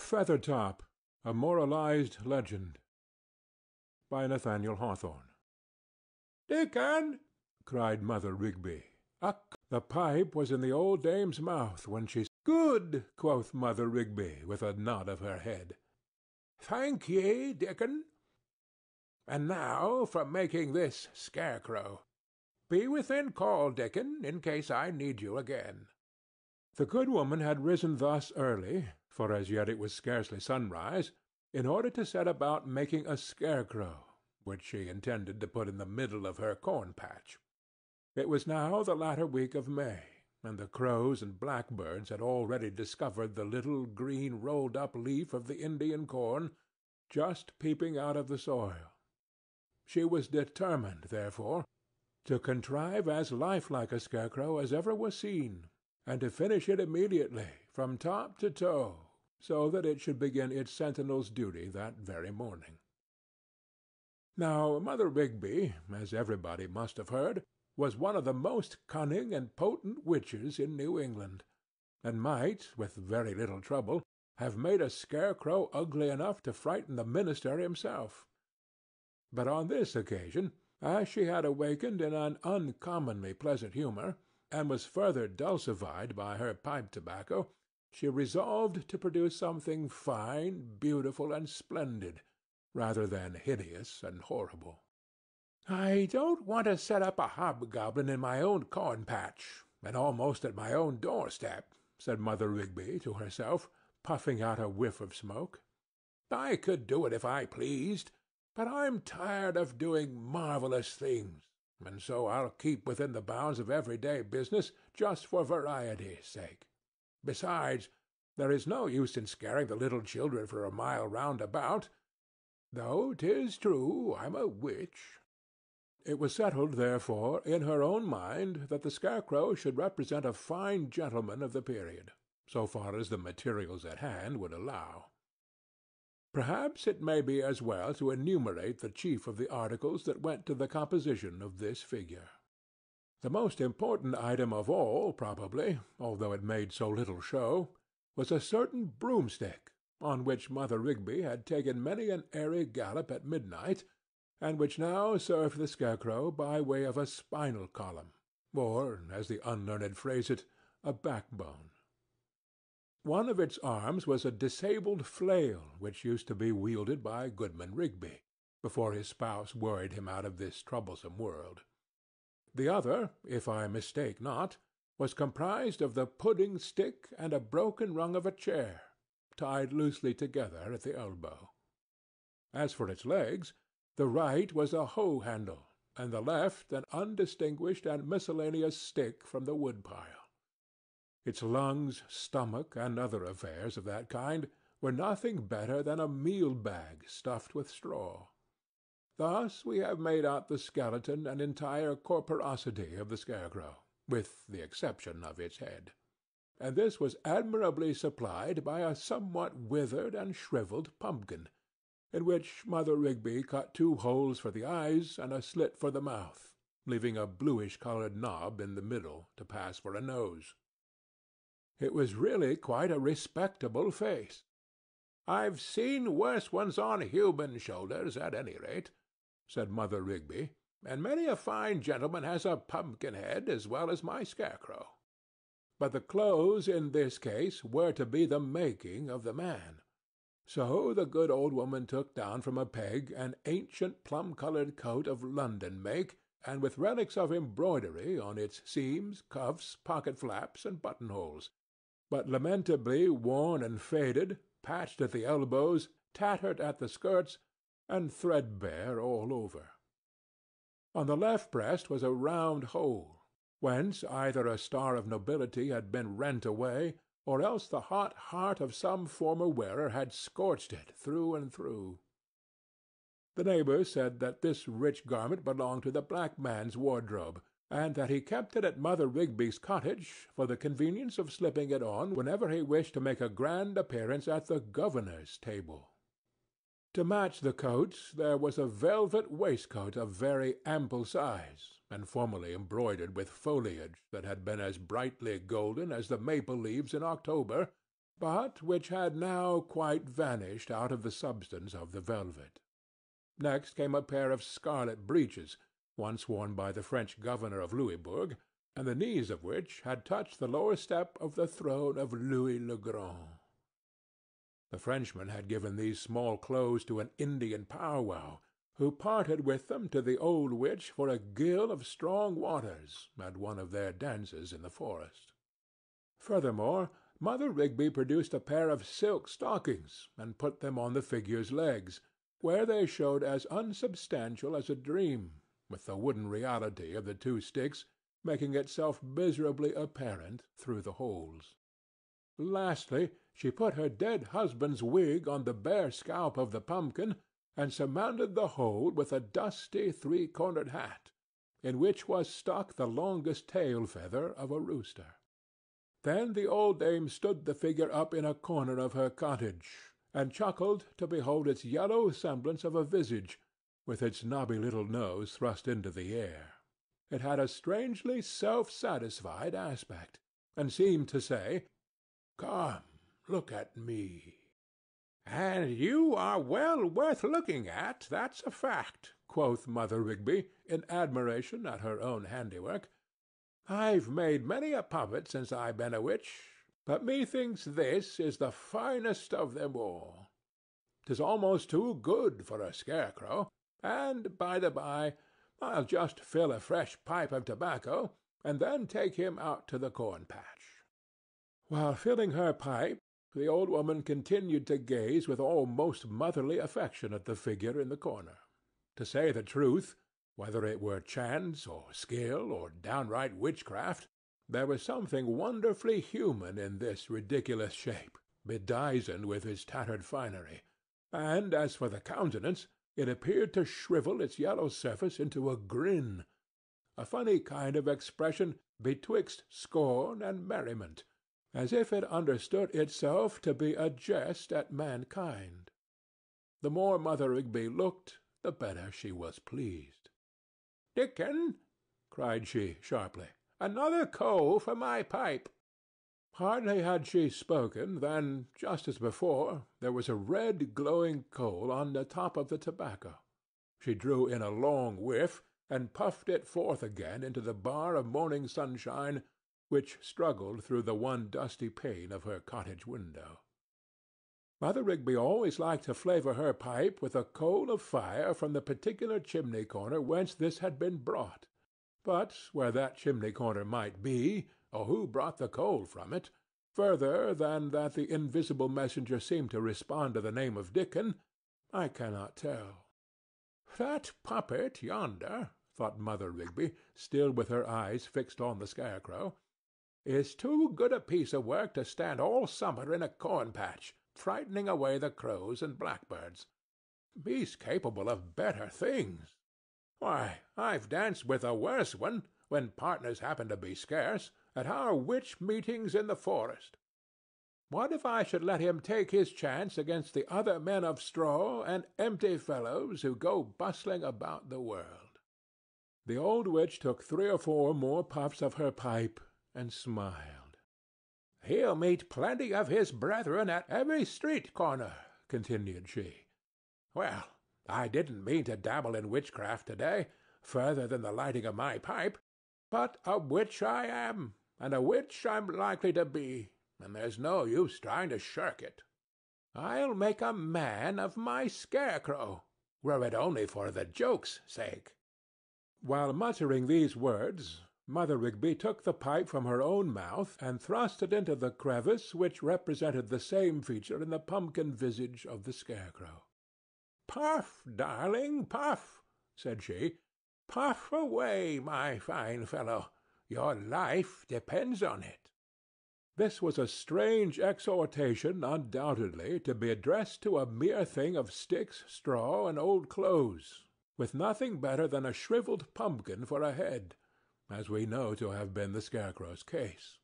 Feathertop, a Moralized Legend by Nathaniel Hawthorne. "Dickon!" cried Mother Rigby. The pipe was in the old dame's mouth when she— "Good!" quoth Mother Rigby, with a nod of her head. "Thank ye, Dickon. And now for making this scarecrow. Be within call, Dickon, in case I need you again." The good woman had risen thus early, for as yet it was scarcely sunrise, in order to set about making a scarecrow, which she intended to put in the middle of her corn-patch. It was now the latter week of May, and the crows and blackbirds had already discovered the little green rolled-up leaf of the Indian corn just peeping out of the soil. She was determined, therefore, to contrive as lifelike a scarecrow as ever was seen, and to finish it immediately, from top to toe, so that it should begin its sentinel's duty that very morning. Now Mother Rigby, as everybody must have heard, was one of the most cunning and potent witches in New England, and might, with very little trouble, have made a scarecrow ugly enough to frighten the minister himself. But on this occasion, as she had awakened in an uncommonly pleasant humor, and was further dulcified by her pipe tobacco, she resolved to produce something fine, beautiful, and splendid, rather than hideous and horrible. "I don't want to set up a hobgoblin in my own corn-patch, and almost at my own doorstep," said Mother Rigby to herself, puffing out a whiff of smoke. "I could do it if I pleased, but I'm tired of doing marvelous things, and so I'll keep within the bounds of everyday business just for variety's sake. Besides, there is no use in scaring the little children for a mile round about, though 'tis true I'm a witch." It was settled, therefore, in her own mind that the scarecrow should represent a fine gentleman of the period, so far as the materials at hand would allow. Perhaps it may be as well to enumerate the chief of the articles that went to the composition of this figure. The most important item of all, probably, although it made so little show, was a certain broomstick, on which Mother Rigby had taken many an airy gallop at midnight, and which now served the scarecrow by way of a spinal column, or, as the unlearned phrase it, a backbone. One of its arms was a disabled flail which used to be wielded by Goodman Rigby, before his spouse worried him out of this troublesome world. The other, if I mistake not, was comprised of the pudding-stick and a broken rung of a chair, tied loosely together at the elbow. As for its legs, the right was a hoe-handle, and the left an undistinguished and miscellaneous stick from the wood-pile. Its lungs, stomach, and other affairs of that kind were nothing better than a meal-bag stuffed with straw. Thus we have made out the skeleton and entire corporosity of the scarecrow, with the exception of its head; and this was admirably supplied by a somewhat withered and shrivelled pumpkin, in which Mother Rigby cut 2 holes for the eyes and a slit for the mouth, leaving a bluish-colored knob in the middle to pass for a nose. It was really quite a respectable face. "I've seen worse ones on human shoulders, at any rate," said Mother Rigby, "and many a fine gentleman has a pumpkin-head as well as my scarecrow. But the clothes in this case were to be the making of the man. So the good old woman took down from a peg an ancient plum-colored coat of London make, and with relics of embroidery on its seams, cuffs, pocket-flaps, and buttonholes, but lamentably worn and faded, patched at the elbows, tattered at the skirts, and threadbare all over. On the left breast was a round hole, whence either a star of nobility had been rent away, or else the hot heart of some former wearer had scorched it through and through. The neighbors said that this rich garment belonged to the black man's wardrobe, and that he kept it at Mother Rigby's cottage for the convenience of slipping it on whenever he wished to make a grand appearance at the governor's table. To match the coat there was a velvet waistcoat of very ample size, and formally embroidered with foliage that had been as brightly golden as the maple leaves in October, but which had now quite vanished out of the substance of the velvet. Next came a pair of scarlet breeches, once worn by the French governor of Louisbourg, and the knees of which had touched the lower step of the throne of Louis le Grand. The Frenchman had given these small clothes to an Indian powwow, who parted with them to the old witch for a gill of strong waters at one of their dances in the forest. Furthermore, Mother Rigby produced a pair of silk stockings and put them on the figure's legs, where they showed as unsubstantial as a dream, with the wooden reality of the two sticks making itself miserably apparent through the holes. Lastly, she put her dead husband's wig on the bare scalp of the pumpkin, and surmounted the whole with a dusty three-cornered hat, in which was stuck the longest tail-feather of a rooster. Then the old dame stood the figure up in a corner of her cottage, and chuckled to behold its yellow semblance of a visage, with its knobby little nose thrust into the air. It had a strangely self-satisfied aspect, and seemed to say, "Come, look at me." "And you are well worth looking at, that's a fact," quoth Mother Rigby, in admiration at her own handiwork. "I've made many a puppet since I've been a witch, but methinks this is the finest of them all. 'Tis almost too good for a scarecrow, and, by the by, I'll just fill a fresh pipe of tobacco, and then take him out to the corn-patch." While filling her pipe, the old woman continued to gaze with almost motherly affection at the figure in the corner. To say the truth, whether it were chance, or skill, or downright witchcraft, there was something wonderfully human in this ridiculous shape, bedizened with its tattered finery, and as for the countenance, it appeared to shrivel its yellow surface into a grin, a funny kind of expression betwixt scorn and merriment, as if it understood itself to be a jest at mankind. The more Mother Rigby looked, the better she was pleased. "Dickon," cried she, sharply, "another coal for my pipe." Hardly had she spoken than, just as before, there was a red glowing coal on the top of the tobacco. She drew in a long whiff, and puffed it forth again into the bar of morning sunshine which struggled through the one dusty pane of her cottage window. Mother Rigby always liked to flavour her pipe with a coal of fire from the particular chimney-corner whence this had been brought; but where that chimney-corner might be, or who brought the coal from it, further than that the invisible messenger seemed to respond to the name of Dickon, I cannot tell. "That puppet yonder," thought Mother Rigby, still with her eyes fixed on the scarecrow, "is too good a piece of work to stand all summer in a corn-patch, frightening away the crows and blackbirds. He's capable of better things. Why, I've danced with a worse one, when partners happened to be scarce, at our witch meetings in the forest. What if I should let him take his chance against the other men of straw and empty fellows who go bustling about the world?" The old witch took 3 or 4 more puffs of her pipe, and smiled. "He'll meet plenty of his brethren at every street-corner," continued she. "Well, I didn't mean to dabble in witchcraft to-day, further than the lighting of my pipe, but a witch I am, and a witch I'm likely to be, and there's no use trying to shirk it. I'll make a man of my scarecrow, were it only for the joke's sake." While muttering these words, Mother Rigby took the pipe from her own mouth and thrust it into the crevice which represented the same feature in the pumpkin visage of the scarecrow. "Puff, darling, puff," said she. "Puff away, my fine fellow. Your life depends on it." This was a strange exhortation, undoubtedly, to be addressed to a mere thing of sticks, straw, and old clothes, with nothing better than a shrivelled pumpkin for a head, as we know to have been the scarecrow's case.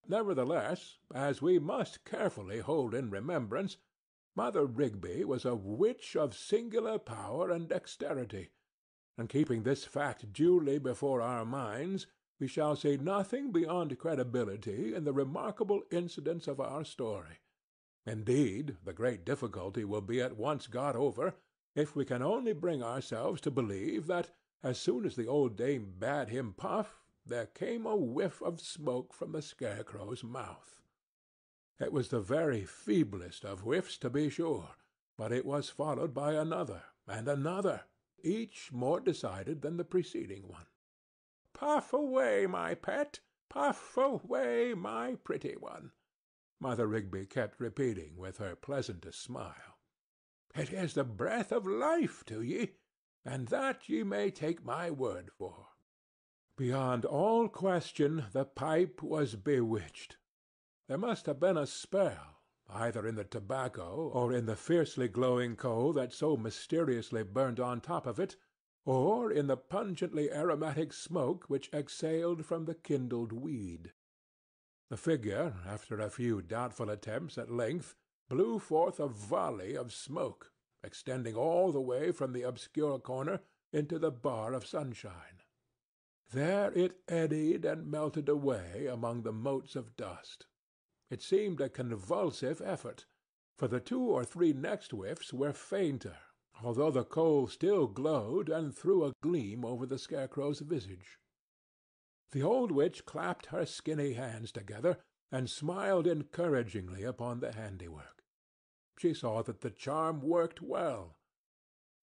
Nevertheless, as we must carefully hold in remembrance, Mother Rigby was a witch of singular power and dexterity, and keeping this fact duly before our minds, we shall see nothing beyond credibility in the remarkable incidents of our story. Indeed, the great difficulty will be at once got over, if we can only bring ourselves to believe that, as soon as the old dame bade him puff, there came a whiff of smoke from the scarecrow's mouth. It was the very feeblest of whiffs, to be sure, but it was followed by another and another, each more decided than the preceding one. "Puff away, my pet! Puff away, my pretty one!" Mother Rigby kept repeating with her pleasantest smile. "It is the breath of life to ye, and that ye may take my word for." Beyond all question the pipe was bewitched. There must have been a spell, either in the tobacco or in the fiercely glowing coal that so mysteriously burnt on top of it, or in the pungently aromatic smoke which exhaled from the kindled weed. The figure, after a few doubtful attempts at length, blew forth a volley of smoke, extending all the way from the obscure corner into the bar of sunshine. There it eddied and melted away among the motes of dust. It seemed a convulsive effort, for the 2 or 3 next whiffs were fainter, although the coal still glowed and threw a gleam over the scarecrow's visage. The old witch clapped her skinny hands together and smiled encouragingly upon the handiwork. She saw that the charm worked well.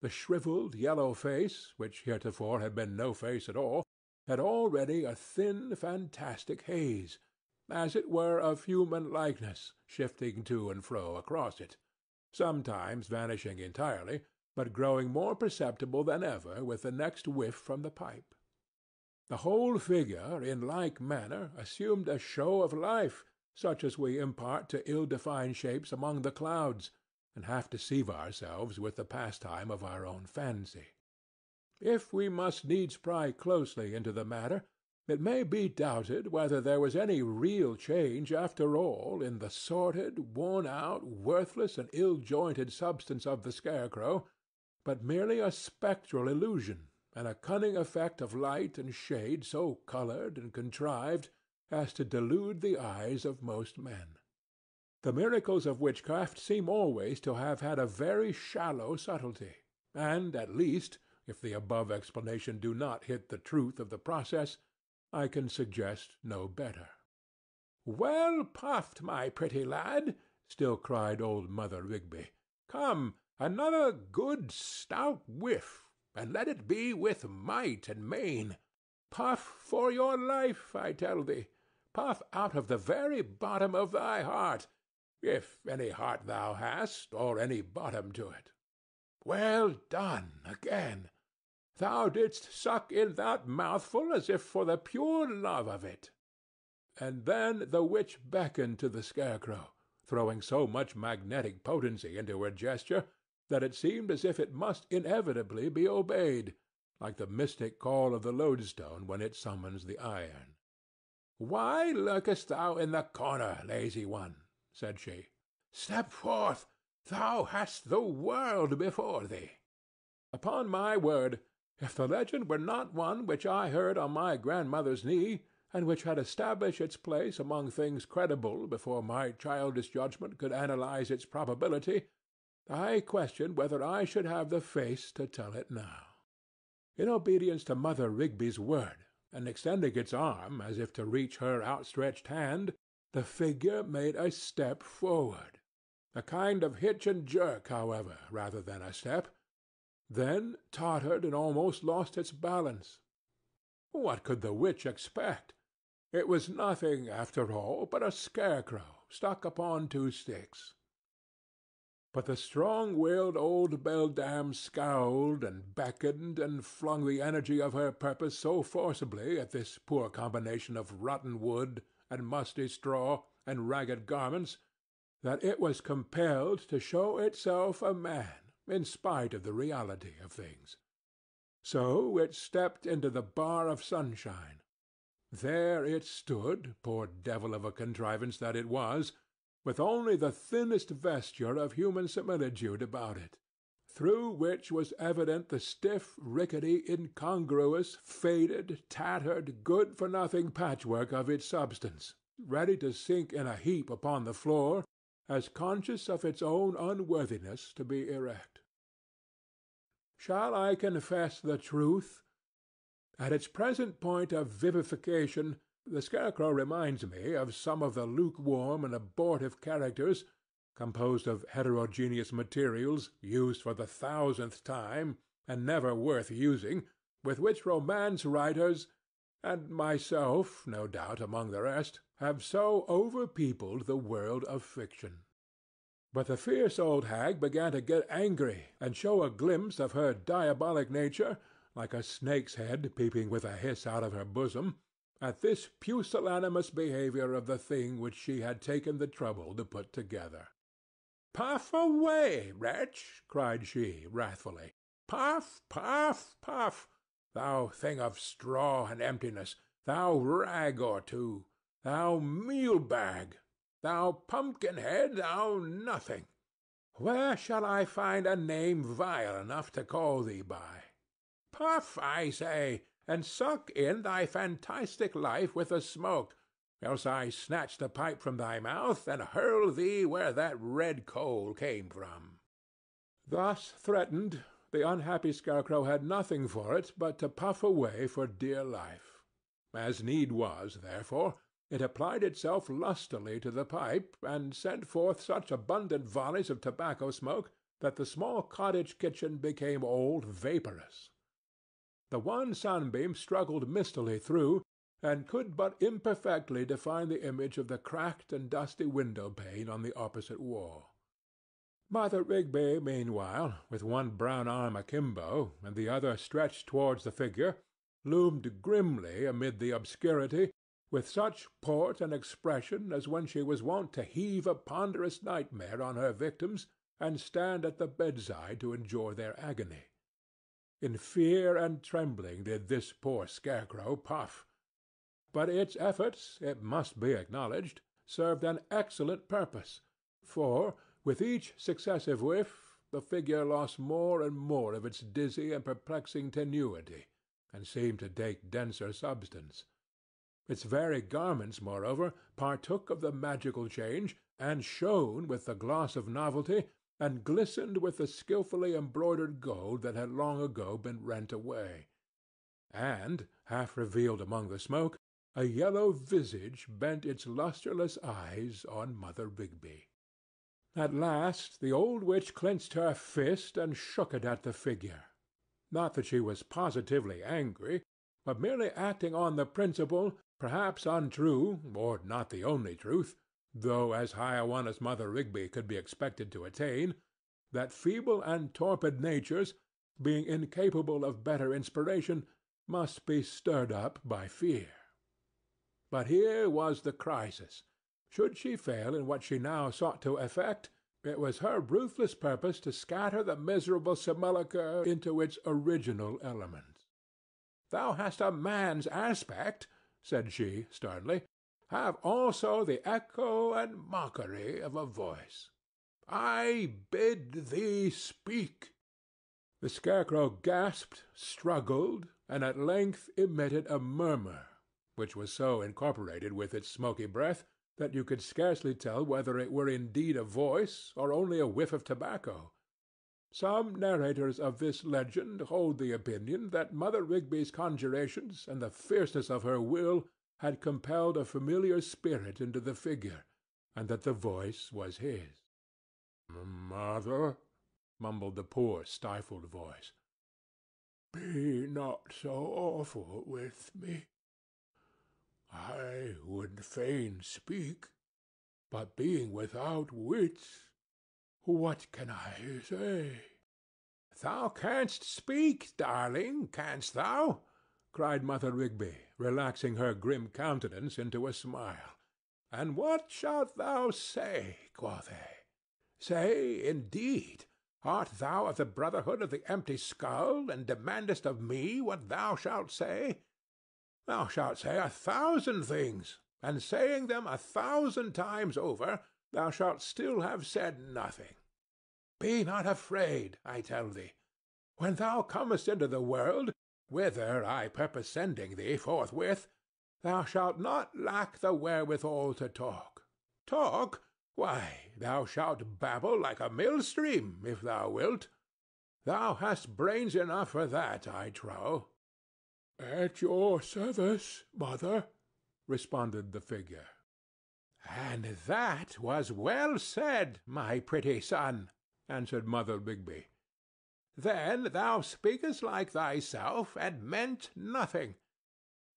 The shriveled yellow face, which heretofore had been no face at all, had already a thin, fantastic haze, as it were of human likeness, shifting to and fro across it, sometimes vanishing entirely, but growing more perceptible than ever with the next whiff from the pipe. The whole figure, in like manner, assumed a show of life, such as we impart to ill-defined shapes among the clouds, and half deceive ourselves with the pastime of our own fancy. If we must needs pry closely into the matter, it may be doubted whether there was any real change, after all, in the sordid, worn-out, worthless, and ill-jointed substance of the scarecrow, but merely a spectral illusion, and a cunning effect of light and shade so colored and contrived as to delude the eyes of most men. The miracles of witchcraft seem always to have had a very shallow subtlety, and, at least, if the above explanation do not hit the truth of the process, I can suggest no better. "Well puffed, my pretty lad!" still cried old Mother Rigby. "Come, another good stout whiff, and let it be with might and main. Puff for your life, I tell thee. Puff out of the very bottom of thy heart, if any heart thou hast, or any bottom to it. Well done again! Thou didst suck in that mouthful as if for the pure love of it." And then the witch beckoned to the scarecrow, throwing so much magnetic potency into her gesture that it seemed as if it must inevitably be obeyed, like the mystic call of the lodestone when it summons the iron. "Why lurkest thou in the corner, lazy one?" said she. "Step forth! Thou hast the world before thee." Upon my word, if the legend were not one which I heard on my grandmother's knee, and which had established its place among things credible before my childish judgment could analyze its probability, I question whether I should have the face to tell it now. In obedience to Mother Rigby's word, and extending its arm as if to reach her outstretched hand, the figure made a step forward. A kind of hitch and jerk, however, rather than a step, then tottered and almost lost its balance. What could the witch expect? It was nothing, after all, but a scarecrow stuck upon 2 sticks. But the strong-willed old beldam scowled and beckoned and flung the energy of her purpose so forcibly at this poor combination of rotten wood and musty straw and ragged garments that it was compelled to show itself a man in spite of the reality of things. So it stepped into the bar of sunshine. There it stood, poor devil of a contrivance that it was, with only the thinnest vesture of human similitude about it, through which was evident the stiff, rickety, incongruous, faded, tattered, good-for-nothing patchwork of its substance, ready to sink in a heap upon the floor, as conscious of its own unworthiness to be erect. Shall I confess the truth? At its present point of vivification, the scarecrow reminds me of some of the lukewarm and abortive characters, composed of heterogeneous materials, used for the 1000th time, and never worth using, with which romance writers, and myself, no doubt, among the rest, have so overpeopled the world of fiction. But the fierce old hag began to get angry, and show a glimpse of her diabolic nature, like a snake's head peeping with a hiss out of her bosom, at this pusillanimous behaviour of the thing which she had taken the trouble to put together. "Puff away, wretch!" cried she, wrathfully. "Puff, puff, puff! Thou thing of straw and emptiness! Thou rag or two! Thou meal-bag! Thou pumpkin-head! Thou nothing! Where shall I find a name vile enough to call thee by? Puff, I say, and suck in thy fantastic life with the smoke, else I snatch the pipe from thy mouth and hurl thee where that red coal came from." Thus threatened, the unhappy scarecrow had nothing for it but to puff away for dear life. As need was, therefore, it applied itself lustily to the pipe, and sent forth such abundant volleys of tobacco smoke that the small cottage kitchen became all vaporous. The one sunbeam struggled mistily through, and could but imperfectly define the image of the cracked and dusty window-pane on the opposite wall. Mother Rigby, meanwhile, with one brown arm akimbo, and the other stretched towards the figure, loomed grimly amid the obscurity, with such port and expression as when she was wont to heave a ponderous nightmare on her victims, and stand at the bedside to endure their agony. In fear and trembling did this poor scarecrow puff, but its efforts, it must be acknowledged, served an excellent purpose, for, with each successive whiff, the figure lost more and more of its dizzy and perplexing tenuity, and seemed to take denser substance. Its very garments, moreover, partook of the magical change, and shone with the gloss of novelty, and glistened with the skilfully embroidered gold that had long ago been rent away. And, half revealed among the smoke, a yellow visage bent its lustreless eyes on Mother Rigby. At last the old witch clenched her fist and shook it at the figure. Not that she was positively angry, but merely acting on the principle, perhaps untrue, or not the only truth, though as high a one as Mother Rigby could be expected to attain, that feeble and torpid natures, being incapable of better inspiration, must be stirred up by fear. But here was the crisis. Should she fail in what she now sought to effect, it was her ruthless purpose to scatter the miserable simulacre into its original elements. "Thou hast a man's aspect," said she, sternly. "Have also the echo and mockery of a voice. I bid thee speak." The scarecrow gasped, struggled, and at length emitted a murmur, which was so incorporated with its smoky breath that you could scarcely tell whether it were indeed a voice or only a whiff of tobacco. Some narrators of this legend hold the opinion that Mother Rigby's conjurations and the fierceness of her will had compelled a familiar spirit into the figure, and that the voice was his. "Mother," mumbled the poor stifled voice, "be not so awful with me. I would fain speak, but being without wits, what can I say?" "Thou canst speak, darling, canst thou?" cried Mother Rigby, relaxing her grim countenance into a smile. "And what shalt thou say, quotha? Say, indeed! Art thou of the brotherhood of the empty skull, and demandest of me what thou shalt say? Thou shalt say 1,000 things, and saying them 1,000 times over, thou shalt still have said nothing. Be not afraid, I tell thee. When thou comest into the world, whither I purpose sending thee forthwith, thou shalt not lack the wherewithal to talk. Talk? Why, thou shalt babble like a mill-stream, if thou wilt. Thou hast brains enough for that, I trow." "At your service, mother," responded the figure. "And that was well said, my pretty son," answered Mother Rigby. "Then thou speakest like thyself, and meant nothing.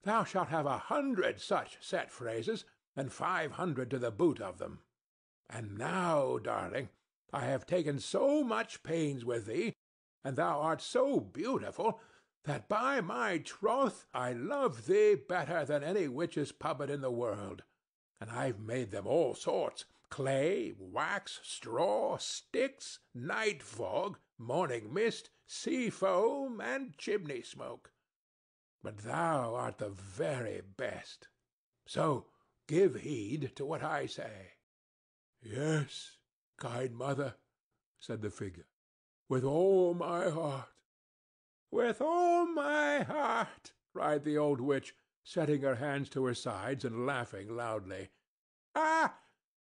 Thou shalt have 100 such set phrases, and 500 to the boot of them. And now, darling, I have taken so much pains with thee, and thou art so beautiful, that by my troth I love thee better than any witch's puppet in the world. And I've made them all sorts, clay, wax, straw, sticks, night fog, morning mist, sea foam, and chimney smoke. But thou art the very best. So give heed to what I say." "Yes, kind mother," said the figure, "with all my heart." "With all my heart," cried the old witch, setting her hands to her sides and laughing loudly. "Ah,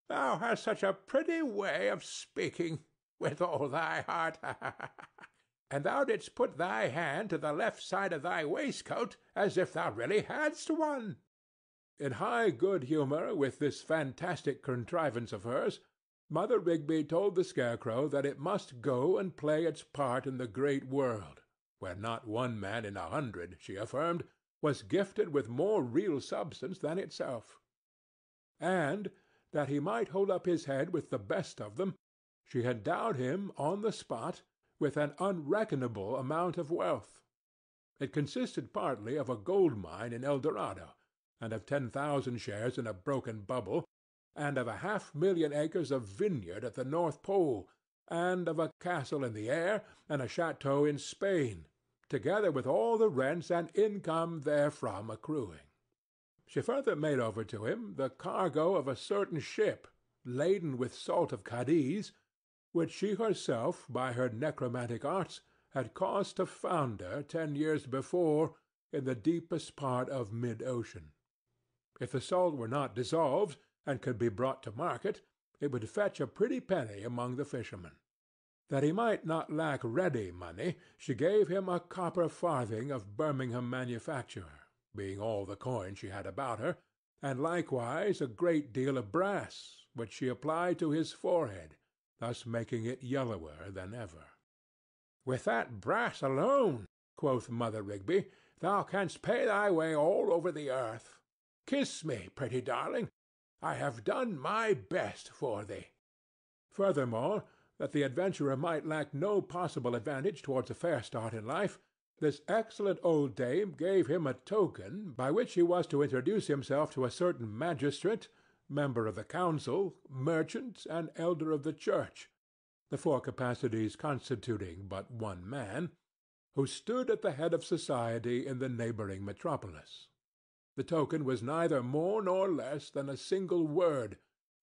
thou hast such a pretty way of speaking, with all thy heart, and thou didst put thy hand to the left side of thy waistcoat, as if thou really hadst one." In high good humor with this fantastic contrivance of hers, Mother Rigby told the scarecrow that it must go and play its part in the great world, where not one man in 100, she affirmed, was gifted with more real substance than itself; and, that he might hold up his head with the best of them, she endowed him on the spot with an unreckonable amount of wealth. It consisted partly of a gold mine in El Dorado, and of 10,000 shares in a broken bubble, and of 500,000 acres of vineyard at the North Pole, and of a castle in the air, and a chateau in Spain, together with all the rents and income therefrom accruing. She further made over to him the cargo of a certain ship, laden with salt of Cadiz, which she herself, by her necromantic arts, had caused to founder 10 years before in the deepest part of mid-ocean. If the salt were not dissolved, and could be brought to market, it would fetch a pretty penny among the fishermen. That he might not lack ready money, she gave him a copper farthing of Birmingham manufacture, being all the coin she had about her, and likewise a great deal of brass, which she applied to his forehead, thus making it yellower than ever. "With that brass alone," quoth Mother Rigby, "thou canst pay thy way all over the earth. Kiss me, pretty darling. I have done my best for thee." Furthermore, that the adventurer might lack no possible advantage towards a fair start in life, this excellent old dame gave him a token by which he was to introduce himself to a certain magistrate, member of the council, merchant, and elder of the church, the 4 capacities constituting but one man, who stood at the head of society in the neighboring metropolis. The token was neither more nor less than a single word,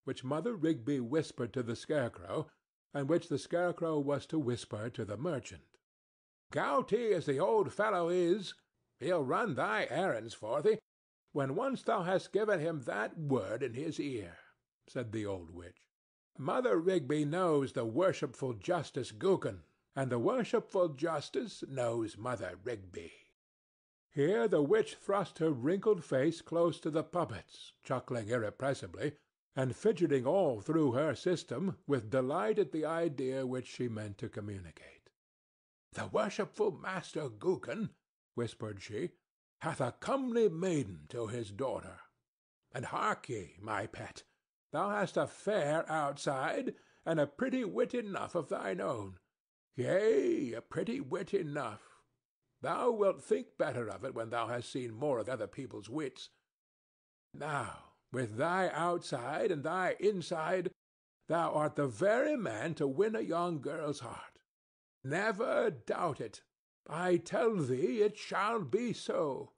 which Mother Rigby whispered to the scarecrow, and which the scarecrow was to whisper to the merchant. "Gouty as the old fellow is, he'll run thy errands for thee, when once thou hast given him that word in his ear," said the old witch. "Mother Rigby knows the worshipful Justice Gookin, and the worshipful Justice knows Mother Rigby." Here the witch thrust her wrinkled face close to the puppet's, chuckling irrepressibly, and fidgeting all through her system with delight at the idea which she meant to communicate. "The worshipful Master Gookin," whispered she, "hath a comely maiden to his daughter. And hark ye, my pet, thou hast a fair outside, and a pretty wit enough of thine own. Yea, a pretty wit enough. Thou wilt think better of it when thou hast seen more of other people's wits. Now, with thy outside and thy inside, thou art the very man to win a young girl's heart. Never doubt it. I tell thee it shall be so.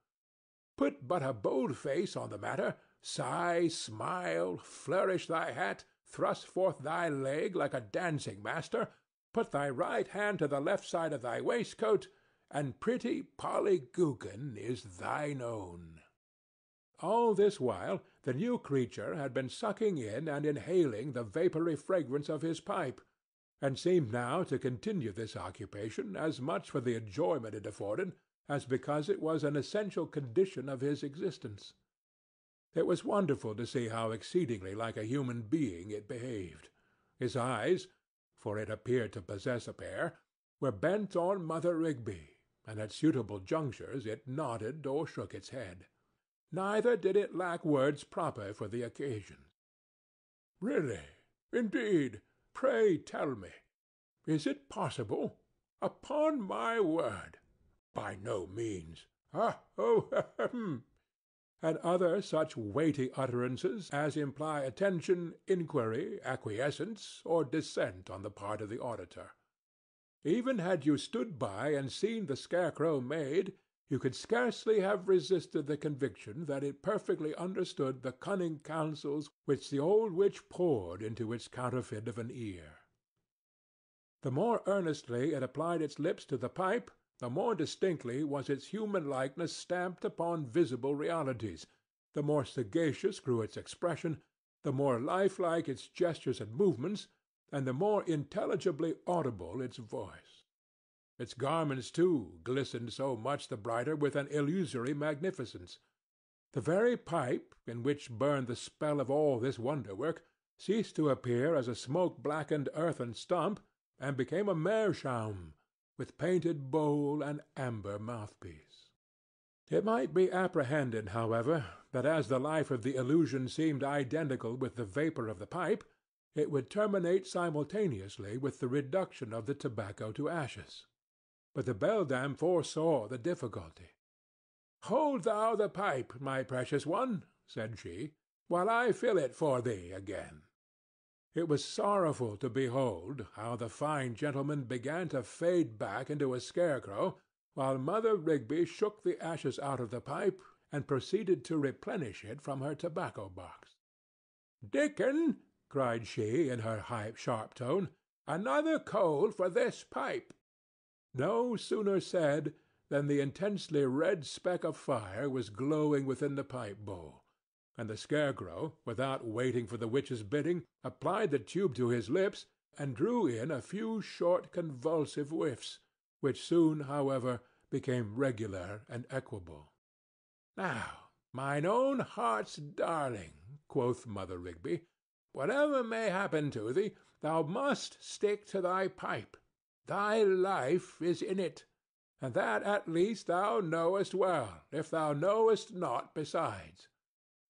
Put but a bold face on the matter, sigh, smile, flourish thy hat, thrust forth thy leg like a dancing master, put thy right hand to the left side of thy waistcoat, and pretty Polly Gookin is thine own." All this while the new creature had been sucking in and inhaling the vapory fragrance of his pipe, and seemed now to continue this occupation as much for the enjoyment it afforded as because it was an essential condition of his existence. It was wonderful to see how exceedingly like a human being it behaved. His eyes, for it appeared to possess a pair, were bent on Mother Rigby, and at suitable junctures it nodded or shook its head. Neither did it lack words proper for the occasion. "Really, indeed, pray tell me. Is it possible? Upon my word. By no means. Ah, oh, ahem," and other such weighty utterances as imply attention, inquiry, acquiescence, or dissent on the part of the auditor. Even had you stood by and seen the scarecrow made, you could scarcely have resisted the conviction that it perfectly understood the cunning counsels which the old witch poured into its counterfeit of an ear. The more earnestly it applied its lips to the pipe, the more distinctly was its human likeness stamped upon visible realities, the more sagacious grew its expression, the more lifelike its gestures and movements, and the more intelligibly audible its voice. Its garments, too, glistened so much the brighter with an illusory magnificence. The very pipe, in which burned the spell of all this wonder-work, ceased to appear as a smoke-blackened earthen stump, and became a meerschaum, with painted bowl and amber mouthpiece. It might be apprehended, however, that as the life of the illusion seemed identical with the vapour of the pipe, it would terminate simultaneously with the reduction of the tobacco to ashes. But the beldam foresaw the difficulty. "Hold thou the pipe, my precious one," said she, "while I fill it for thee again." It was sorrowful to behold how the fine gentleman began to fade back into a scarecrow, while Mother Rigby shook the ashes out of the pipe and proceeded to replenish it from her tobacco-box. "Dickon," cried she in her high, sharp tone, "another coal for this pipe." No sooner said than the intensely red speck of fire was glowing within the pipe-bowl, and the scarecrow, without waiting for the witch's bidding, applied the tube to his lips and drew in a few short convulsive whiffs, which soon, however, became regular and equable. "Now, mine own heart's darling," quoth Mother Rigby, "whatever may happen to thee, thou must stick to thy pipe. Thy life is in it, and that at least thou knowest well, if thou knowest naught besides.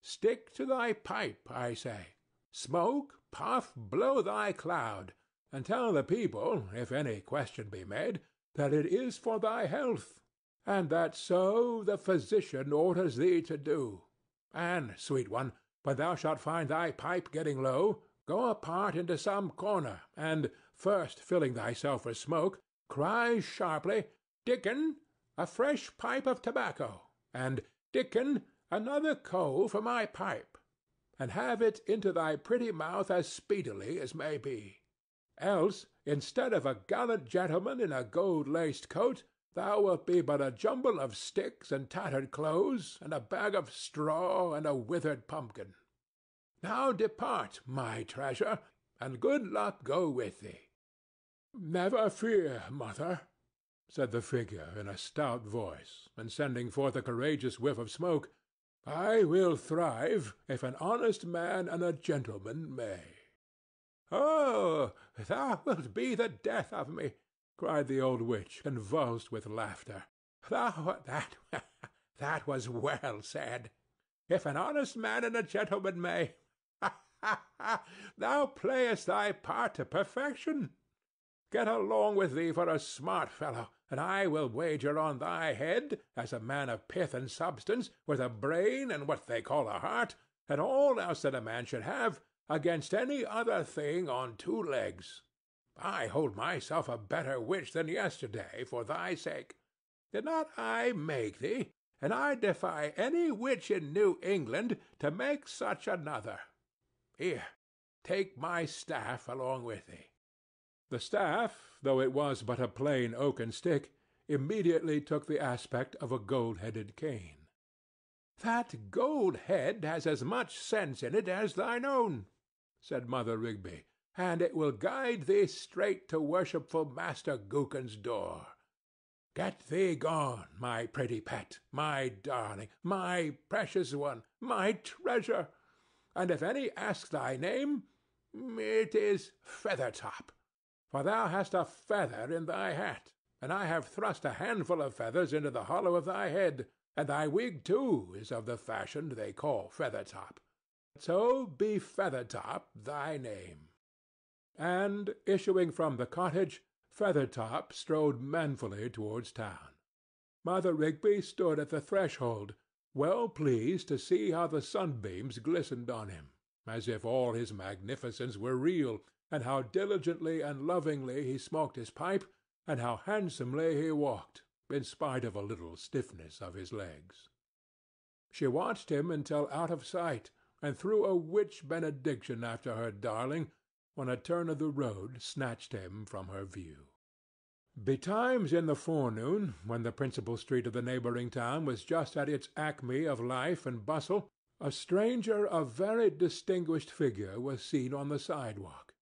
Stick to thy pipe, I say. Smoke, puff, blow thy cloud, and tell the people, if any question be made, that it is for thy health, and that so the physician orders thee to do. And, sweet one, when thou shalt find thy pipe getting low, go apart into some corner, and, first filling thyself with smoke, cry sharply, 'Dickon, a fresh pipe of tobacco,' and 'Dickon, another coal for my pipe,' and have it into thy pretty mouth as speedily as may be. Else, instead of a gallant gentleman in a gold-laced coat, thou wilt be but a jumble of sticks and tattered clothes, and a bag of straw and a withered pumpkin. Now depart, my treasure, and good luck go with thee." "Never fear, mother," said the figure in a stout voice, and sending forth a courageous whiff of smoke. "I will thrive, if an honest man and a gentleman may." "Oh, thou wilt be the death of me," cried the old witch, convulsed with laughter. That was well said. "If an honest man and a gentleman may. Thou playest thy part to perfection. Get along with thee for a smart fellow, and I will wager on thy head, as a man of pith and substance, with a brain and what they call a heart, and all else that a man should have, against any other thing on two legs. I hold myself a better witch than yesterday for thy sake. Did not I make thee? And I defy any witch in New England to make such another. Here, take my staff along with thee." The staff, though it was but a plain oaken stick, immediately took the aspect of a gold-headed cane. "That gold head has as much sense in it as thine own," said Mother Rigby, "and it will guide thee straight to worshipful Master Gookin's door. Get thee gone, my pretty pet, my darling, my precious one, my treasure, and if any ask thy name, it is Feathertop, for thou hast a feather in thy hat, and I have thrust a handful of feathers into the hollow of thy head, and thy wig too is of the fashion they call Feathertop. So be Feathertop thy name." And, issuing from the cottage, Feathertop strode manfully towards town. Mother Rigby stood at the threshold, well pleased to see how the sunbeams glistened on him, as if all his magnificence were real, and how diligently and lovingly he smoked his pipe, and how handsomely he walked, in spite of a little stiffness of his legs. She watched him until out of sight, and threw a witch benediction after her darling, when a turn of the road snatched him from her view. Betimes in the forenoon, when the principal street of the neighboring town was just at its acme of life and bustle, a stranger of very distinguished figure was seen on the sidewalk.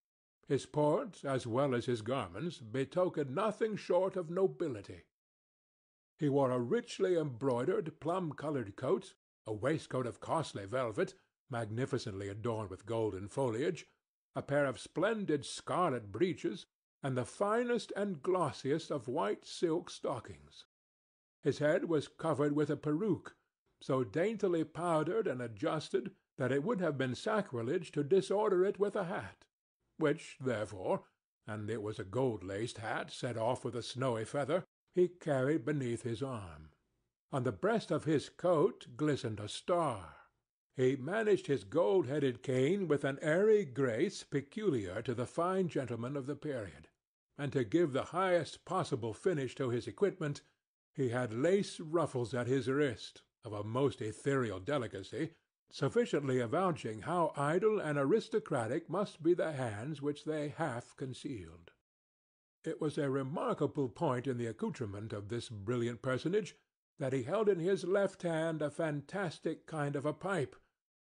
His port, as well as his garments, betokened nothing short of nobility. He wore a richly embroidered, plum-colored coat, a waistcoat of costly velvet, magnificently adorned with golden foliage, a pair of splendid scarlet breeches, and the finest and glossiest of white silk stockings. His head was covered with a peruke, so daintily powdered and adjusted that it would have been sacrilege to disorder it with a hat, which, therefore, and it was a gold-laced hat set off with a snowy feather, he carried beneath his arm. On the breast of his coat glistened a star. He managed his gold-headed cane with an airy grace peculiar to the fine gentlemen of the period, and to give the highest possible finish to his equipment, he had lace ruffles at his wrist, of a most ethereal delicacy, sufficiently avouching how idle and aristocratic must be the hands which they half concealed. It was a remarkable point in the accoutrement of this brilliant personage that he held in his left hand a fantastic kind of a pipe,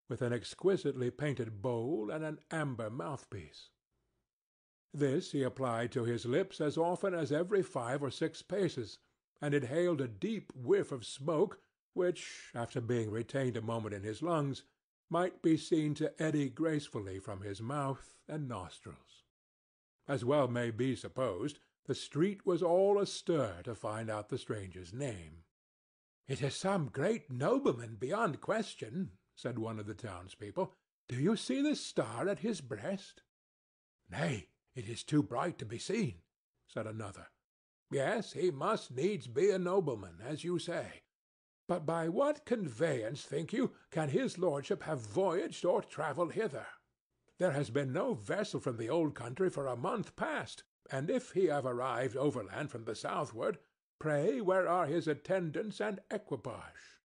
with an exquisitely painted bowl and an amber mouthpiece. This he applied to his lips as often as every 5 or 6 paces, and inhaled a deep whiff of smoke, which, after being retained a moment in his lungs, might be seen to eddy gracefully from his mouth and nostrils. As well may be supposed, the street was all astir to find out the stranger's name. "It is some great nobleman beyond question," said one of the townspeople. "Do you see the star at his breast?" "Nay, it is too bright to be seen," said another. "Yes, he must needs be a nobleman, as you say. But by what conveyance, think you, can his lordship have voyaged or travelled hither? There has been no vessel from the old country for a month past, and if he have arrived overland from the southward, pray where are his attendants and equipage?"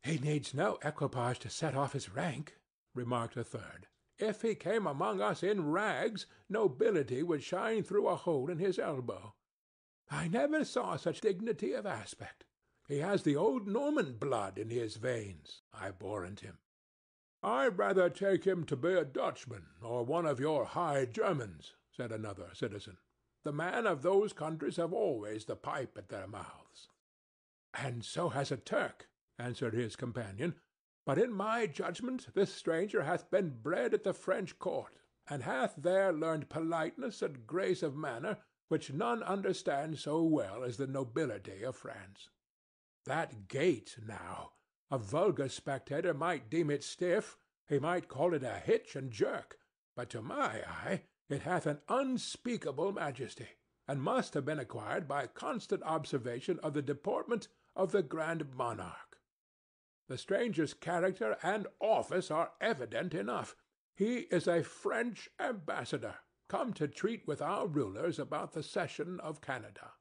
"He needs no equipage to set off his rank," remarked a third. "If he came among us in rags, nobility would shine through a hole in his elbow. I never saw such dignity of aspect. He has the old Norman blood in his veins, I warrant him." "I rather take him to be a Dutchman, or one of your High Germans," said another citizen. "The men of those countries have always the pipe at their mouths." "And so has a Turk," answered his companion. "But in my judgment this stranger hath been bred at the French court, and hath there learned politeness and grace of manner, which none understand so well as the nobility of France. That gait, now, a vulgar spectator might deem it stiff, he might call it a hitch and jerk, but to my eye it hath an unspeakable majesty, and must have been acquired by constant observation of the deportment of the grand monarch. The stranger's character and office are evident enough. He is a French ambassador, come to treat with our rulers about the cession of Canada."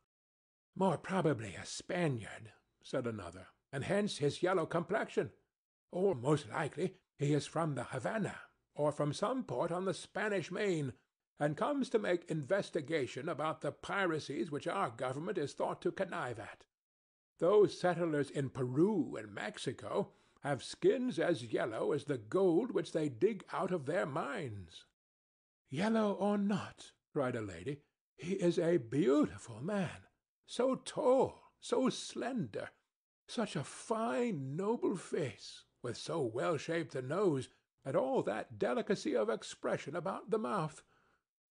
"More probably a Spaniard," said another, "and hence his yellow complexion. Or most likely he is from the Havannah, or from some port on the Spanish Main. and comes to make investigation about the piracies which our government is thought to connive at. Those settlers in Peru and Mexico have skins as yellow as the gold which they dig out of their mines." "Yellow or not," cried a lady, "he is a beautiful man, so tall, so slender, such a fine, noble face, with so well-shaped a nose, and all that delicacy of expression about the mouth.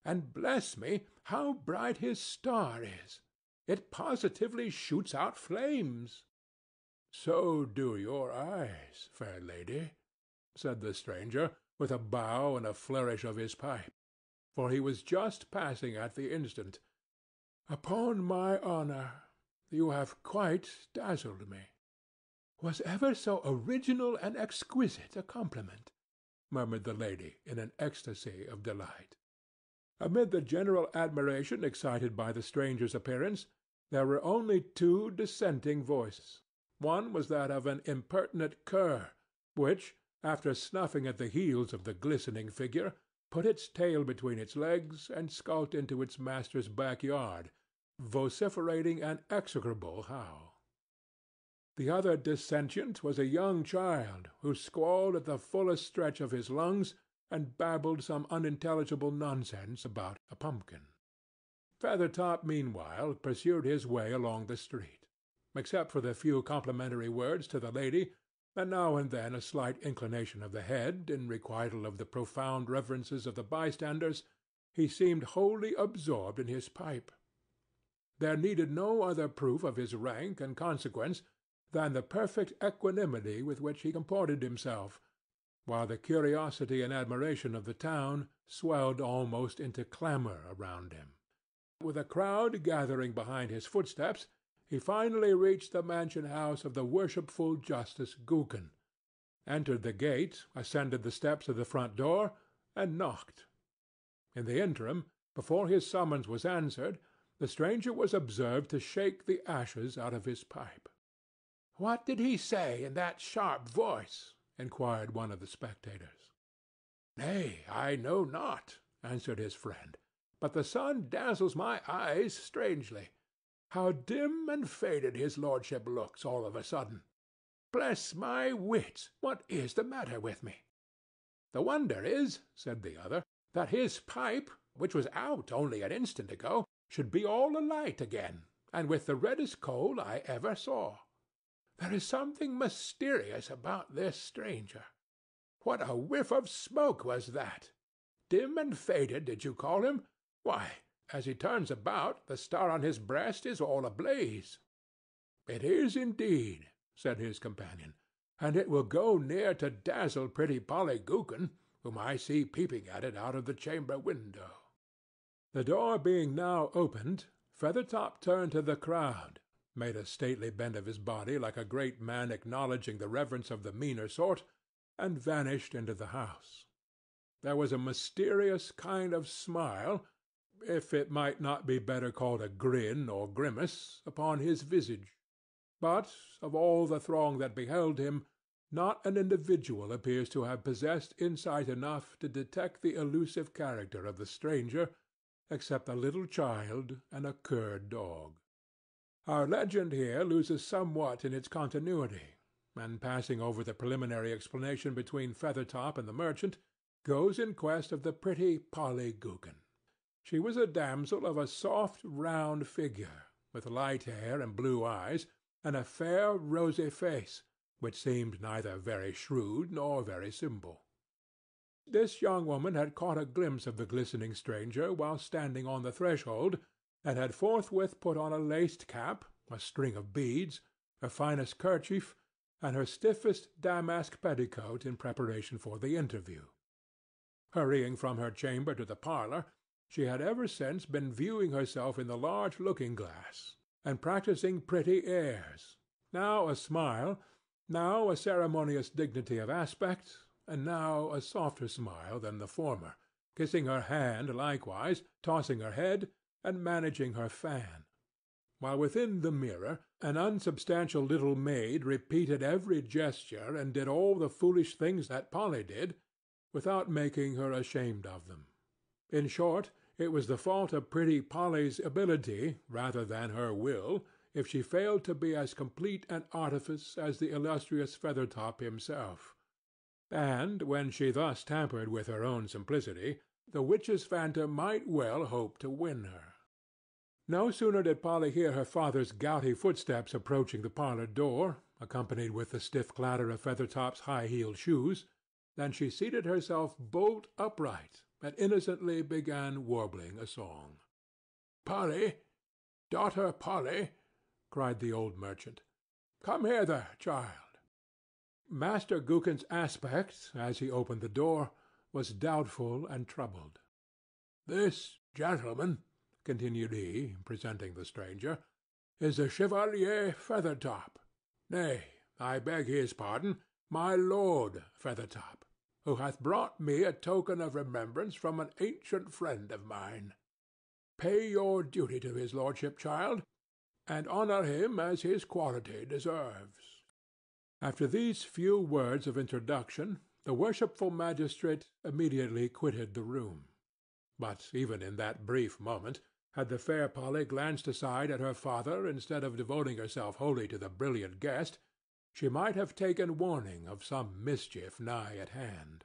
And bless me, how bright his star is! It positively shoots out flames." "So do your eyes, fair lady," said the stranger, with a bow and a flourish of his pipe, for he was just passing at the instant. "Upon my honor, you have quite dazzled me." "Was ever so original and exquisite a compliment?" murmured the lady in an ecstasy of delight. Amid the general admiration excited by the stranger's appearance, there were only two dissenting voices. One was that of an impertinent cur, which, after snuffing at the heels of the glistening figure, put its tail between its legs and skulked into its master's backyard, vociferating an execrable howl. The other dissentient was a young child, who squalled at the fullest stretch of his lungs and babbled some unintelligible nonsense about a pumpkin. Feathertop meanwhile pursued his way along the street. Except for the few complimentary words to the lady, and now and then a slight inclination of the head in requital of the profound reverences of the bystanders, he seemed wholly absorbed in his pipe. There needed no other proof of his rank and consequence than the perfect equanimity with which he comported himself, while the curiosity and admiration of the town swelled almost into clamor around him. With a crowd gathering behind his footsteps, he finally reached the mansion-house of the worshipful Justice Gookin, entered the gate, ascended the steps of the front door, and knocked. In the interim, before his summons was answered, the stranger was observed to shake the ashes out of his pipe. "What did he say in that sharp voice?" inquired one of the spectators. "Nay, I know not," answered his friend, "but the sun dazzles my eyes strangely. How dim and faded his lordship looks all of a sudden! Bless my wits, what is the matter with me?" "The wonder is," said the other, "that his pipe, which was out only an instant ago, should be all alight again, and with the reddest coal I ever saw. There is something mysterious about this stranger. What a whiff of smoke was that! Dim and faded, did you call him? Why, as he turns about, the star on his breast is all ablaze." "It is indeed," said his companion, "and it will go near to dazzle pretty Polly Gookin, whom I see peeping at it out of the chamber window." The door being now opened, Feathertop turned to the crowd, made a stately bend of his body like a great man acknowledging the reverence of the meaner sort, and vanished into the house. There was a mysterious kind of smile, if it might not be better called a grin or grimace, upon his visage. But, of all the throng that beheld him, not an individual appears to have possessed insight enough to detect the elusive character of the stranger, except a little child and a cur dog. Our legend here loses somewhat in its continuity, and passing over the preliminary explanation between Feathertop and the merchant, goes in quest of the pretty Polly Gookin. She was a damsel of a soft round figure, with light hair and blue eyes, and a fair rosy face, which seemed neither very shrewd nor very simple. This young woman had caught a glimpse of the glistening stranger while standing on the threshold, and had forthwith put on a laced cap, a string of beads, her finest kerchief, and her stiffest damask petticoat in preparation for the interview. Hurrying from her chamber to the parlour, she had ever since been viewing herself in the large looking-glass, and practising pretty airs, now a smile, now a ceremonious dignity of aspect, and now a softer smile than the former, kissing her hand likewise, tossing her head, and managing her fan, while within the mirror an unsubstantial little maid repeated every gesture and did all the foolish things that Polly did, without making her ashamed of them. In short, it was the fault of pretty Polly's ability rather than her will if she failed to be as complete an artifice as the illustrious Feathertop himself; and when she thus tampered with her own simplicity, the witch's phantom might well hope to win her. No sooner did Polly hear her father's gouty footsteps approaching the parlor door, accompanied with the stiff clatter of Feathertop's high-heeled shoes, than she seated herself bolt upright and innocently began warbling a song. "Polly, daughter Polly," cried the old merchant, "come hither, child." Master Gookin's aspect, as he opened the door, was doubtful and troubled. "This gentleman," continued he, presenting the stranger, "is the Chevalier Feathertop. Nay, I beg his pardon, my Lord Feathertop, who hath brought me a token of remembrance from an ancient friend of mine. Pay your duty to his lordship, child, and honor him as his quality deserves." After these few words of introduction, the worshipful magistrate immediately quitted the room. But even in that brief moment, had the fair Polly glanced aside at her father instead of devoting herself wholly to the brilliant guest, she might have taken warning of some mischief nigh at hand.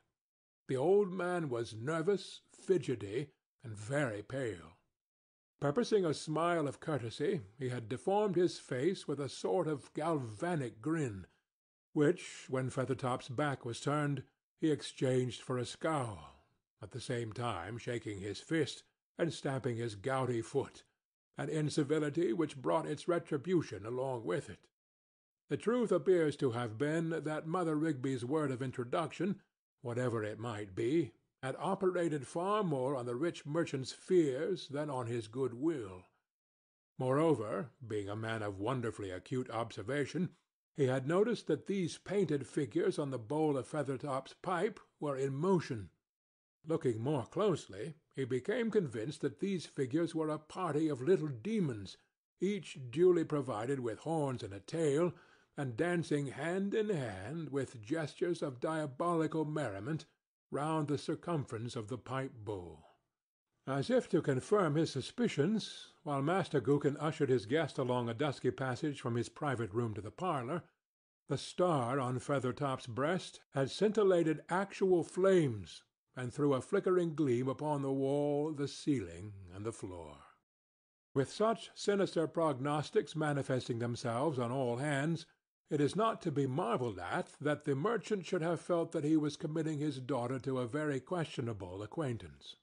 The old man was nervous, fidgety, and very pale. Purposing a smile of courtesy, he had deformed his face with a sort of galvanic grin, which, when Feathertop's back was turned, he exchanged for a scowl, at the same time shaking his fist and stamping his gouty foot, an incivility which brought its retribution along with it. The truth appears to have been that Mother Rigby's word of introduction, whatever it might be, had operated far more on the rich merchant's fears than on his good will. Moreover, being a man of wonderfully acute observation, he had noticed that these painted figures on the bowl of Feathertop's pipe were in motion. Looking more closely, he became convinced that these figures were a party of little demons, each duly provided with horns and a tail, and dancing hand in hand, with gestures of diabolical merriment, round the circumference of the pipe bowl. As if to confirm his suspicions, while Master Gookin ushered his guest along a dusky passage from his private room to the parlor, the star on Feathertop's breast had scintillated actual flames, and threw a flickering gleam upon the wall, the ceiling, and the floor. With such sinister prognostics manifesting themselves on all hands, it is not to be marvelled at that the merchant should have felt that he was committing his daughter to a very questionable acquaintance.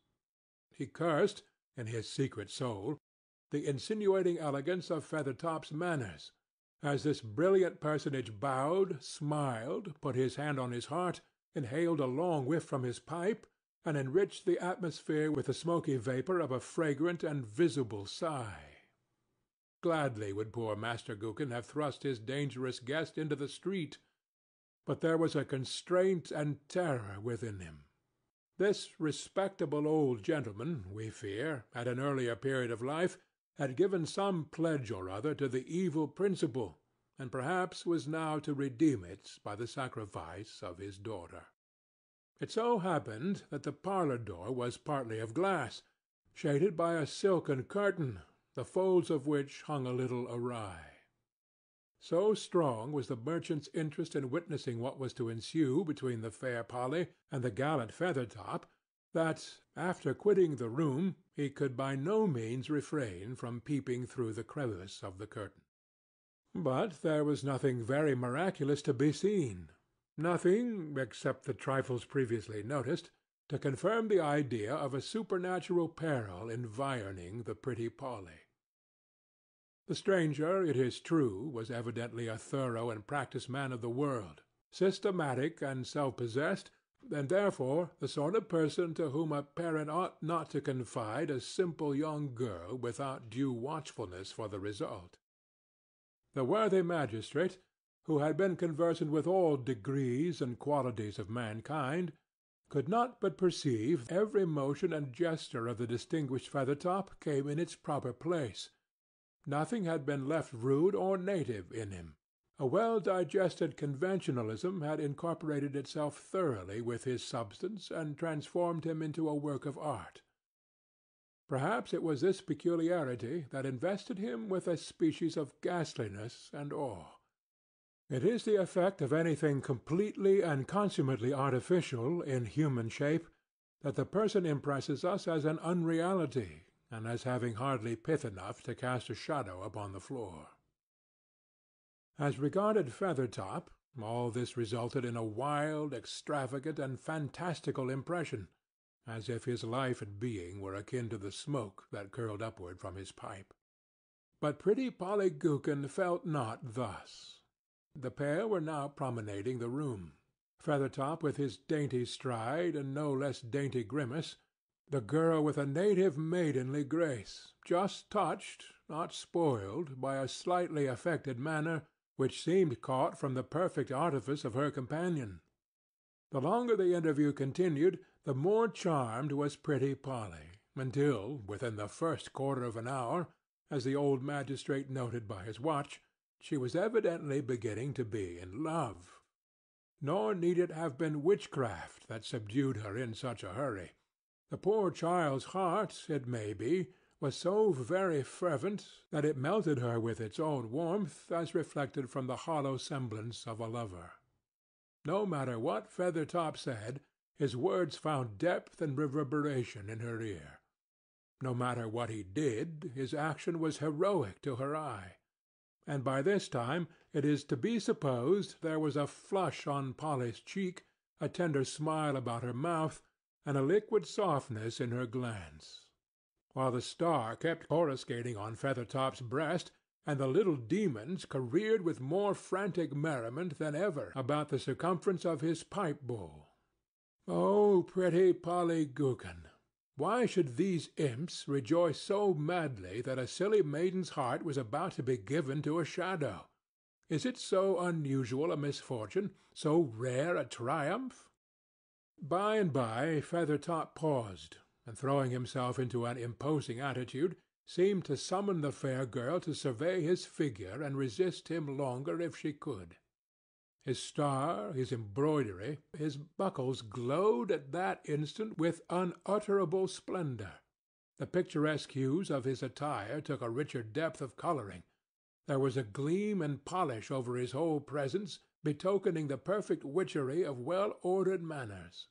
He cursed, in his secret soul, the insinuating elegance of Feathertop's manners, as this brilliant personage bowed, smiled, put his hand on his heart, inhaled a long whiff from his pipe, and enriched the atmosphere with the smoky vapor of a fragrant and visible sigh. Gladly would poor Master Gookin have thrust his dangerous guest into the street, but there was a constraint and terror within him. This respectable old gentleman, we fear, at an earlier period of life, had given some pledge or other to the evil principle, and perhaps was now to redeem it by the sacrifice of his daughter. It so happened that the parlor door was partly of glass, shaded by a silken curtain, the folds of which hung a little awry. So strong was the merchant's interest in witnessing what was to ensue between the fair Polly and the gallant Feathertop, that, after quitting the room, he could by no means refrain from peeping through the crevice of the curtain. But there was nothing very miraculous to be seen, nothing, except the trifles previously noticed, to confirm the idea of a supernatural peril environing the pretty Polly. The stranger, it is true, was evidently a thorough and practised man of the world, systematic and self-possessed, and therefore the sort of person to whom a parent ought not to confide a simple young girl without due watchfulness for the result. The worthy magistrate, who had been conversant with all degrees and qualities of mankind, could not but perceive every motion and gesture of the distinguished Feathertop came in its proper place. Nothing had been left rude or native in him. A well-digested conventionalism had incorporated itself thoroughly with his substance and transformed him into a work of art. Perhaps it was this peculiarity that invested him with a species of ghastliness and awe. It is the effect of anything completely and consummately artificial in human shape that the person impresses us as an unreality and as having hardly pith enough to cast a shadow upon the floor. As regarded Feathertop, all this resulted in a wild, extravagant, and fantastical impression, as if his life and being were akin to the smoke that curled upward from his pipe. But pretty Polly Gookin felt not thus. The pair were now promenading the room, Feathertop with his dainty stride and no less dainty grimace, the girl with a native maidenly grace, just touched, not spoiled, by a slightly affected manner which seemed caught from the perfect artifice of her companion. The longer the interview continued, the more charmed was pretty Polly, until, within the first quarter of an hour, as the old magistrate noted by his watch, she was evidently beginning to be in love. Nor need it have been witchcraft that subdued her in such a hurry. The poor child's heart, it may be, was so very fervent that it melted her with its own warmth as reflected from the hollow semblance of a lover. No matter what Feathertop said, his words found depth and reverberation in her ear. No matter what he did, his action was heroic to her eye. And by this time it is to be supposed there was a flush on Polly's cheek, a tender smile about her mouth, and a liquid softness in her glance, while the star kept coruscating on Feathertop's breast, and the little demons careered with more frantic merriment than ever about the circumference of his pipe-bowl. Oh, pretty Polly Gookin! Why should these imps rejoice so madly that a silly maiden's heart was about to be given to a shadow? Is it so unusual a misfortune, so rare a triumph? By and by Feathertop paused, and throwing himself into an imposing attitude, seemed to summon the fair girl to survey his figure and resist him longer if she could. His star, his embroidery, his buckles glowed at that instant with unutterable splendor. The picturesque hues of his attire took a richer depth of coloring. There was a gleam and polish over his whole presence, betokening the perfect witchery of well-ordered manners.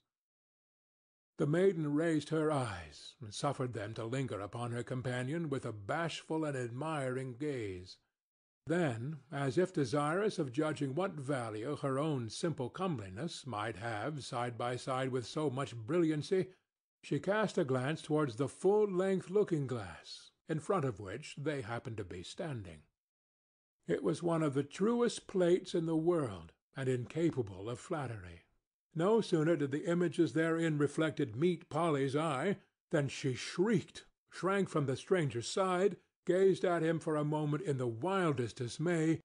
The maiden raised her eyes, and suffered them to linger upon her companion with a bashful and admiring gaze. Then, as if desirous of judging what value her own simple comeliness might have side by side with so much brilliancy, she cast a glance towards the full-length looking-glass, in front of which they happened to be standing. It was one of the truest plates in the world, and incapable of flattery. No sooner did the images therein reflected meet Polly's eye than she shrieked, shrank from the stranger's side, gazed at him for a moment in the wildest dismay,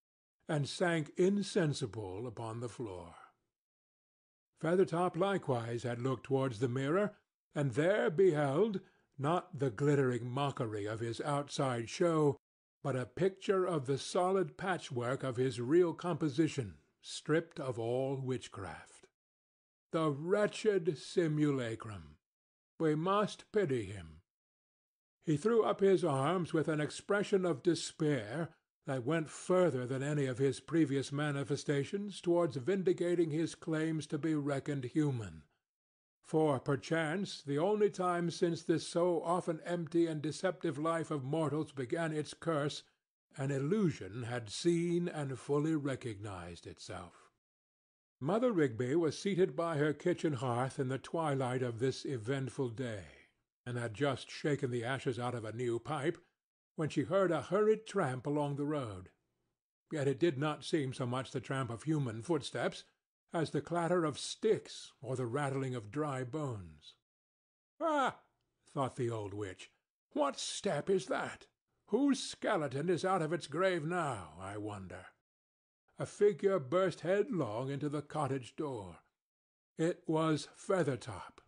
and sank insensible upon the floor. Feathertop likewise had looked towards the mirror, and there beheld, not the glittering mockery of his outside show, but a picture of the solid patchwork of his real composition, stripped of all witchcraft. The wretched simulacrum! We must pity him. He threw up his arms with an expression of despair that went further than any of his previous manifestations towards vindicating his claims to be reckoned human. For, perchance, the only time since this so often empty and deceptive life of mortals began its curse, an illusion had seen and fully recognized itself. Mother Rigby was seated by her kitchen hearth in the twilight of this eventful day, and had just shaken the ashes out of a new pipe, when she heard a hurried tramp along the road. Yet it did not seem so much the tramp of human footsteps as the clatter of sticks or the rattling of dry bones. "Ah!" thought the old witch, "what step is that? Whose skeleton is out of its grave now, I wonder?" A figure burst headlong into the cottage door. It was Feathertop.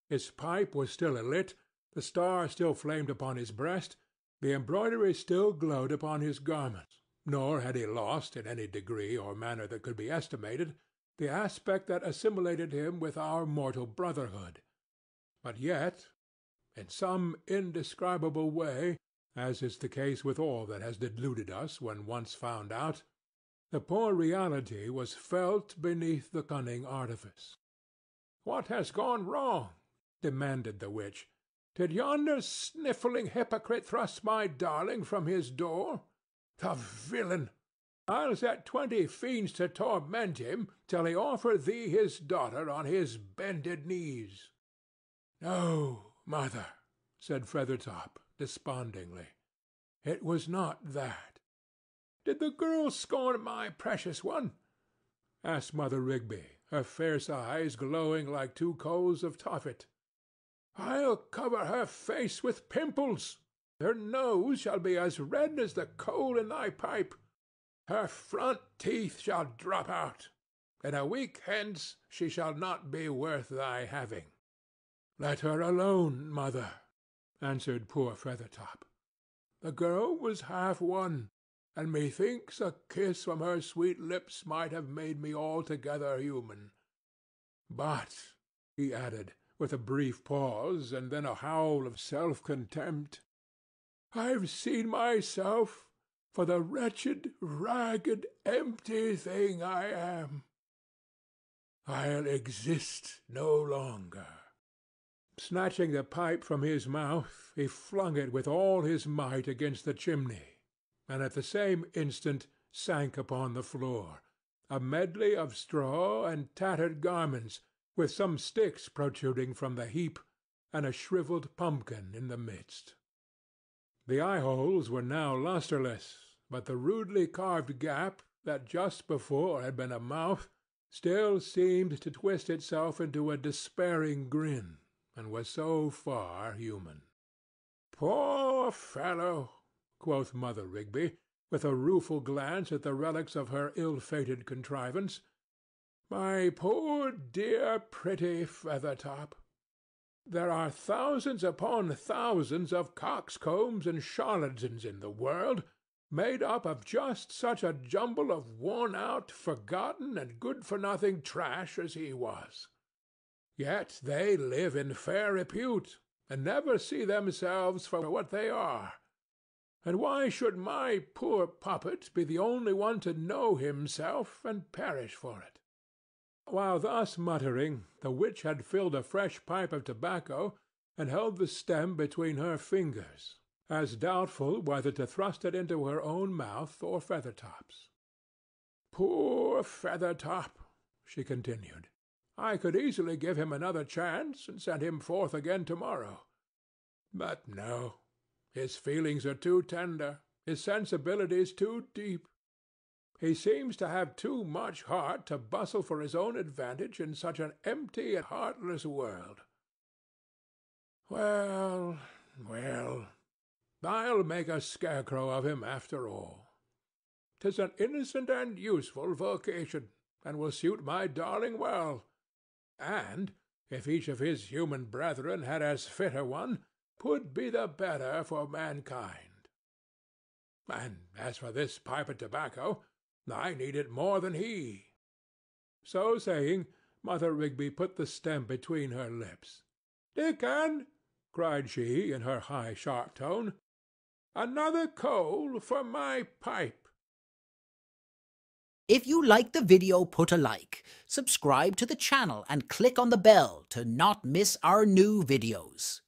His pipe was still alit, the star still flamed upon his breast, the embroidery still glowed upon his garments, nor had he lost, in any degree or manner that could be estimated, the aspect that assimilated him with our mortal brotherhood. But yet In some indescribable way, as is the case with all that has deluded us when once found out, the poor reality was felt beneath the cunning artifice. "What has gone wrong?" demanded the witch. "Did yonder sniffling hypocrite thrust my darling from his door? The villain! I'll set 20 fiends to torment him till he offer thee his daughter on his bended knees." "No, mother," said Feathertop, despondingly. "It was not that." "Did the girl scorn my precious one?" asked Mother Rigby, her fierce eyes glowing like 2 coals of Tophet. "I'll cover her face with pimples. Her nose shall be as red as the coal in thy pipe. Her front teeth shall drop out. In a week hence she shall not be worth thy having." "Let her alone, mother," answered poor Feathertop. "The girl was half won, and methinks a kiss from her sweet lips might have made me altogether human. But," he added, with a brief pause, and then a howl of self-contempt, "I've seen myself for the wretched, ragged, empty thing I am. I'll exist no longer." Snatching the pipe from his mouth, he flung it with all his might against the chimney, and at the same instant sank upon the floor, a medley of straw and tattered garments, with some sticks protruding from the heap, and a shrivelled pumpkin in the midst. The eye-holes were now lustreless, but the rudely carved gap, that just before had been a mouth, still seemed to twist itself into a despairing grin, and was so far human. "Poor fellow!" quoth Mother Rigby, with a rueful glance at the relics of her ill-fated contrivance. "My poor dear pretty Feathertop! There are thousands upon thousands of coxcombs and charlatans in the world, made up of just such a jumble of worn-out, forgotten, and good-for-nothing trash as he was. Yet they live in fair repute, and never see themselves for what they are. And why should my poor puppet be the only one to know himself and perish for it?" While thus muttering, the witch had filled a fresh pipe of tobacco, and held the stem between her fingers, as doubtful whether to thrust it into her own mouth or Feathertop's. "Poor Feathertop!" she continued. "I could easily give him another chance, and send him forth again to-morrow. But no, his feelings are too tender, his sensibilities too deep. He seems to have too much heart to bustle for his own advantage in such an empty and heartless world. Well, well, I'll make a scarecrow of him after all. 'Tis an innocent and useful vocation, and will suit my darling well. And, if each of his human brethren had as fit a one, 'twould be the better for mankind. And as for this pipe of tobacco, I need it more than he." So saying, Mother Rigby put the stem between her lips. "Dickon," cried she, in her high sharp tone, "another coal for my pipe." If you like the video, put a like, subscribe to the channel and click on the bell to not miss our new videos.